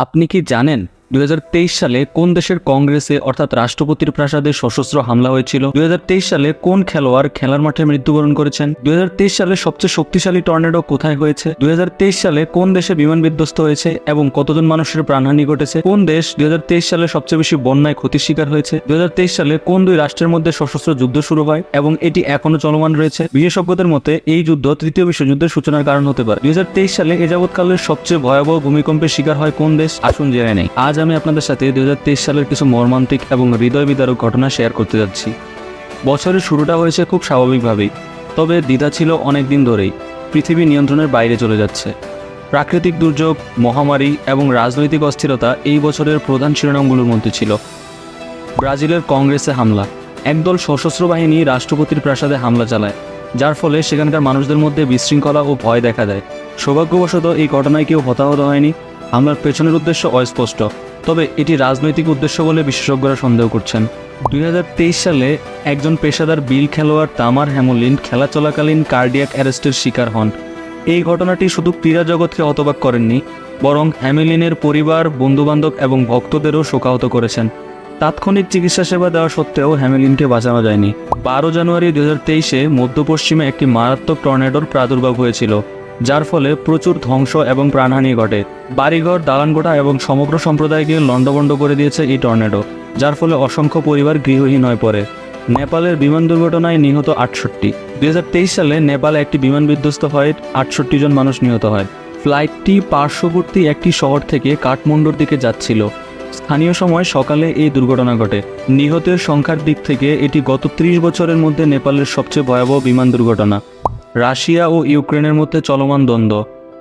আপনি কি জানেন 2023 সালে কোন দেশের কংগ্রেসে অর্থাৎ রাষ্ট্রপতির প্রাসাদে সশস্ত্র হামলা হয়েছিল? 2023 সালে কোন খেলোয়াড় খেলার মাঠে মৃত্যুবরণ করেছেন? 2023 সালে সবচেয়ে শক্তিশালী টর্নেডো কোথায় হয়েছে? 2023 সালে কোন দেশে বিমান বিধ্বস্ত হয়েছে এবং কতজন মানুষের প্রাণহানি ঘটেছে? কোন দেশ 2023 সালে সবচেয়ে বেশি বন্যায় ক্ষতির শিকার হয়েছে? 2023 সালে কোন দুই রাষ্ট্রের মধ্যে সশস্ত্র যুদ্ধ শুরু হয় এবং এটি এখনো চলমান রয়েছে? বিশেষজ্ঞদের মতে এই যুদ্ধ তৃতীয় বিশ্বযুদ্ধের সূচনার কারণ হতে পারে। 2023 সালে এ যাবৎকালের সবচেয়ে ভয়াবহ ভূমিকম্পের শিকার হয় কোন দেশ? আসুন জেনে নেই। আজ আমি আপনাদের সাথে 2023 সালের কিছু মর্মান্তিক এবং হৃদয় বিদারক ঘটনা শেয়ার করতে যাচ্ছি। বছরের শুরুটা হয়েছে খুব স্বাভাবিকভাবেই, তবে দ্বিধা ছিল অনেক দিন ধরেই। পৃথিবী নিয়ন্ত্রণের বাইরে চলে যাচ্ছে। প্রাকৃতিক দুর্যোগ, মহামারী এবং রাজনৈতিক অস্থিরতা এই বছরের প্রধান শিরোনামগুলোর মধ্যে ছিল। ব্রাজিলের কংগ্রেসে হামলা। একদল সশস্ত্র বাহিনী রাষ্ট্রপতির প্রাসাদে হামলা চালায়, যার ফলে সেখানকার মানুষদের মধ্যে বিশৃঙ্খলা ও ভয় দেখা দেয়। সৌভাগ্যবশত এই ঘটনায় কেউ হতাহত হয়নি। হামলার পেছনের উদ্দেশ্য অস্পষ্ট, তবে এটি রাজনৈতিক উদ্দেশ্য বলে বিশেষজ্ঞরা সন্দেহ করছেন। 2023 সালে একজন পেশাদার বিল খেলোয়াড় দামিয়ান হ্যামলিন খেলা চলাকালীন কার্ডিয়াক অ্যারেস্টের শিকার হন। এই ঘটনাটি শুধু ক্রীড়া জগৎকে হতবাক করেননি, বরং হ্যামলিনের পরিবার, বন্ধুবান্ধব এবং ভক্তদেরও শোকাহত করেছেন। তাৎক্ষণিক চিকিৎসা সেবা দেওয়া সত্ত্বেও হ্যামলিনকে বাঁচানো যায়নি। 12 জানুয়ারি 2023-এ মধ্য পশ্চিমে একটি মারাত্মক টর্নেডোর প্রাদুর্ভাব হয়েছিল, যার ফলে প্রচুর ধ্বংস এবং প্রাণহানি ঘটে। বাড়িঘর, দালানকোঠা এবং সমগ্র সম্প্রদায়কে লণ্ডভণ্ড করে দিয়েছে এই টর্নেডো, যার ফলে অসংখ্য পরিবার গৃহহীন হয়ে পড়ে। নেপালের বিমান দুর্ঘটনায় নিহত 68। 2023 সালে নেপালে একটি বিমান বিধ্বস্ত হয়, 68 জন মানুষ নিহত হয়। ফ্লাইটটি পার্শ্ববর্তী একটি শহর থেকে কাঠমান্ডুর দিকে যাচ্ছিল। স্থানীয় সময় সকালে এই দুর্ঘটনা ঘটে। নিহতের সংখ্যার দিক থেকে এটি গত 30 বছরের মধ্যে নেপালের সবচেয়ে ভয়াবহ বিমান দুর্ঘটনা। রাশিয়া ও ইউক্রেনের মধ্যে চলমান দ্বন্দ্ব।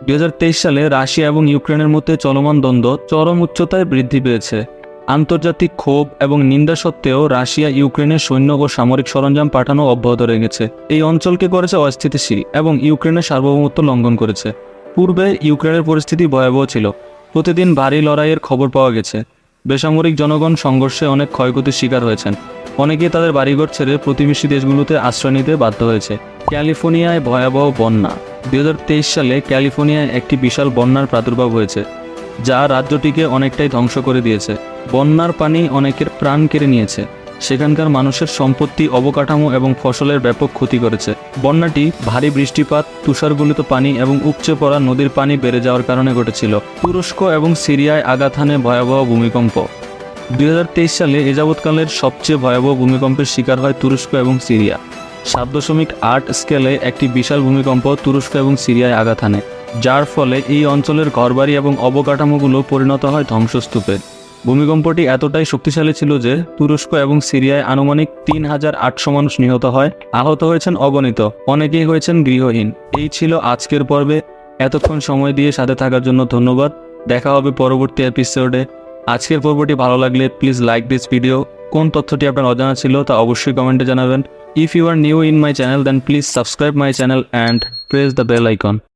2023 সালে রাশিয়া এবং ইউক্রেনের মধ্যে চলমান দ্বন্দ্ব চরম উচ্চতায় বৃদ্ধি পেয়েছে। আন্তর্জাতিক ক্ষোভ এবং নিন্দা সত্ত্বেও রাশিয়া ইউক্রেনের সৈন্য ও সামরিক সরঞ্জাম পাঠানো অব্যাহত রেখেছে। এই অঞ্চলকে করেছে অস্থিতিশীল এবং ইউক্রেনের সার্বভৌমত্ব লঙ্ঘন করেছে। পূর্বে ইউক্রেনের পরিস্থিতি ভয়াবহ ছিল। প্রতিদিন ভারী লড়াইয়ের খবর পাওয়া গেছে। বেসামরিক জনগণ সংঘর্ষে অনেক ক্ষয়ক্ষতির শিকার হয়েছেন। অনেকেই তাদের বাড়িঘর ছেড়ে প্রতিবেশী দেশগুলোতে আশ্রয় নিতে বাধ্য হয়েছে। ক্যালিফোর্নিয়ায় ভয়াবহ বন্যা। 2023 সালে ক্যালিফোর্নিয়ায় একটি বিশাল বন্যার প্রাদুর্ভাব হয়েছে, যা রাজ্যটিকে অনেকটাই ধ্বংস করে দিয়েছে। বন্যার পানি অনেকের প্রাণ কেড়ে নিয়েছে। সেখানকার মানুষের সম্পত্তি, অবকাঠামো এবং ফসলের ব্যাপক ক্ষতি করেছে। বন্যাটি ভারী বৃষ্টিপাত, তুষারগলিত পানি এবং উপচে পড়া নদীর পানি বেড়ে যাওয়ার কারণে ঘটেছিল। তুরস্ক এবং সিরিয়ায় আঘাত হানে ভয়াবহ ভূমিকম্প। 2023 সালে এ যাবৎকালের সবচেয়ে ভয়াবহ ভূমিকম্পের শিকার হয় তুরস্ক এবং সিরিয়া। 7.8 স্কেলে একটি বিশাল ভূমিকম্প তুরস্ক এবং সিরিয়ায় আঘাত হানে, যার ফলে এই অঞ্চলের ঘরবাড়ি এবং অবকাঠামোগুলো পরিণত হয় ধ্বংসস্তূপে। ভূমিকম্পটি এতটাই শক্তিশালী ছিল যে তুরস্ক এবং সিরিয়ায় আনুমানিক 3800 মানুষ নিহত হয়। আহত হয়েছেন অগণিত, অনেকেই হয়েছেন গৃহহীন। এই ছিল আজকের পর্বে। এতক্ষণ সময় দিয়ে সাথে থাকার জন্য ধন্যবাদ। দেখা হবে পরবর্তী এপিসোডে। আজকের পর্বটি ভালো লাগলে প্লিজ লাইক দিস ভিডিও। কোন তথ্যটি আপনার অজানা ছিল তা অবশ্যই কমেন্টে জানাবেন। If you are new in my channel, then please subscribe my channel and press the bell icon.